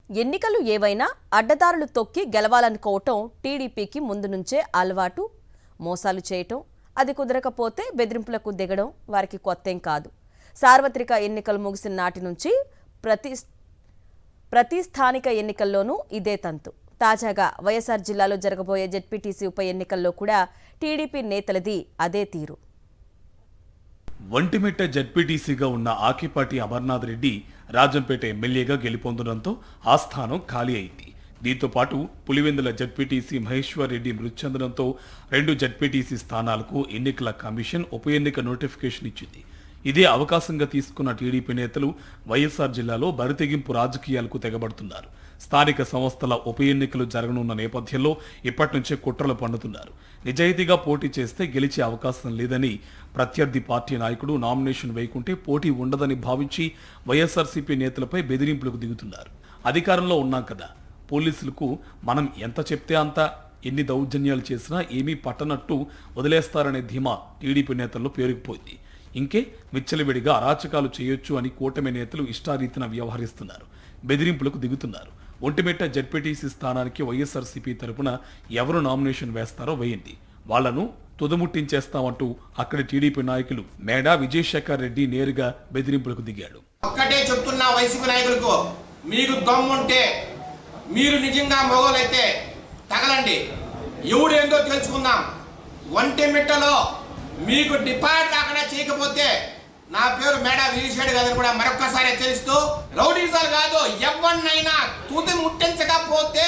ఎన్నికలు ఏవైనా అడ్డదారులు తొక్కి గెలవాలనుకోవటం టీడీపీకి ముందు నుంచే అలవాటు. మోసాలు చేయటం, అది కుదరకపోతే బెదిరింపులకు దిగడం వారికి కొత్తేం కాదు. సార్వత్రిక ఎన్నికలు ముగిసిన నాటి నుంచి ప్రతి స్థానిక ఎన్నికల్లోనూ ఇదే తంతు. తాజాగా వైఎస్ఆర్ జిల్లాలో జరగబోయే జెడ్పీటీసీ ఉప ఎన్నికల్లో కూడా టీడీపీ నేతలది అదే తీరు. ఒంటిమిట్ట జెడ్పీటీసీగా ఉన్న ఆకిపాటి అమర్నాథ్ రెడ్డి రాజంపేట ఎమ్మెల్యేగా గెలుపొందడంతో ఆ స్థానం ఖాళీ అయింది. దీంతో పాటు పులివెందుల జెడ్పీటీసీ మహేశ్వర్ రెడ్డి మృతి చెందడంతో 2 జెడ్పీటీసీ స్థానాలకు ఎన్నికల కమిషన్ ఉప ఎన్నిక నోటిఫికేషన్ ఇచ్చింది. ఇదే అవకాశంగా తీసుకున్న టీడీపీ నేతలు వైఎస్ఆర్ జిల్లాలో బరితెగింపు రాజకీయాలకు తెగబడుతున్నారు. స్థానిక సంస్థల ఉప ఎన్నికలు జరగనున్న నేపథ్యంలో ఇప్పటి నుంచే కుట్రలు పన్నుతున్నారు. నిజాయితీగా పోటీ చేస్తే గెలిచే అవకాశం లేదని, ప్రత్యర్థి పార్టీ నాయకుడు నామినేషన్ వేయకుంటే పోటీ ఉండదని భావించి వైఎస్ఆర్సీపీ నేతలపై బెదిరింపులకు దిగుతున్నారు. అధికారంలో ఉన్నాం కదా, పోలీసులకు మనం ఎంత చెప్తే అంత, ఎన్ని దౌర్జన్యాలు చేసినా ఏమీ పట్టనట్టు వదిలేస్తారనే ధీమా టీడీపీ నేతల్లో పేరుకుపోయింది. ఇంకే విచ్చలవిడిగా అరాచకాలు చేయొచ్చు అని కూటమి నేతలు ఇష్టారీతిన వ్యవహరిస్తున్నారు, బెదిరింపులకు దిగుతున్నారు. ఒంటిమిట్ట జెడ్పీటీసీ స్థానానికి వైఎస్ఆర్సీపీ తరపున ఎవరు నామినేషన్ వేస్తారో వేయండి, వాళ్లను తుదముట్టించేస్తామంటూ అక్కడి టీడీపీ నాయకులు మేడా విజయశేఖర్ రెడ్డి నేరుగా బెదిరింపులకు దిగాడు. ఒక్కటే చెప్తున్నా వైసీపీ నాయకులకు, మీకు దమ్ముంటే, మీరు నిజంగా మొగోలైతే తగలండి, ఎవడేందో తెలుసుకుందాం. ఒంటిమిట్టలో మీకు డిపార్ట్ కాకుండా చేయకపోతే నా పేరు మేడా విజయశేఖర్ గారిని కూడా మరొక్కసారి హెచ్చరిస్తూ, రౌడీజాలు కాదు, ఎవరినైనా తుది ముట్టించకపోతే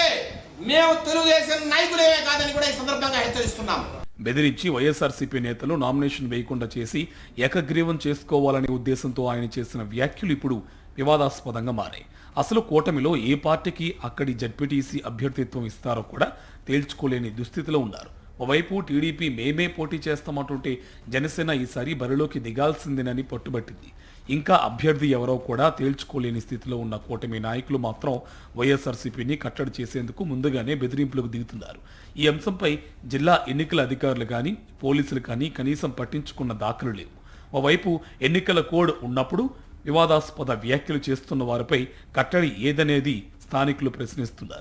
మేము తెలుగుదేశం నాయకులేమే కాదని కూడా ఈ సందర్భంగా హెచ్చరిస్తున్నాం. బెదిరించి వైఎస్ఆర్సీపీ నేతలు నామినేషన్ వేయకుండా చేసి ఏకగ్రీవం చేసుకోవాలనే ఉద్దేశంతో ఆయన చేసిన వ్యాఖ్యలు ఇప్పుడు వివాదాస్పదంగా మారాయి. అసలు కూటమిలో ఏ పార్టీకి అక్కడి జెడ్పీటీసీ అభ్యర్థిత్వం ఇస్తారో కూడా తేల్చుకోలేని దుస్థితిలో ఉన్నారు. ఓవైపు టీడీపీ మేమే పోటీ చేస్తామంటుంటే జనసేన ఈసారి బరిలోకి దిగాల్సిందేనని పట్టుబట్టింది. ఇంకా అభ్యర్థి ఎవరో కూడా తేల్చుకోలేని స్థితిలో ఉన్న కూటమి నాయకులు మాత్రం వైఎస్ఆర్సీపీని కట్టడి చేసేందుకు ముందుగానే బెదిరింపులకు దిగుతున్నారు. ఈ అంశంపై జిల్లా ఎన్నికల అధికారులు కానీ పోలీసులు కానీ కనీసం పట్టించుకున్న దాఖలు లేవు. ఓవైపు ఎన్నికల కోడ్ ఉన్నప్పుడు వివాదాస్పద వ్యాఖ్యలు చేస్తున్న వారిపై కట్టడి ఏదనేది స్థానికులు ప్రశ్నిస్తున్నారు.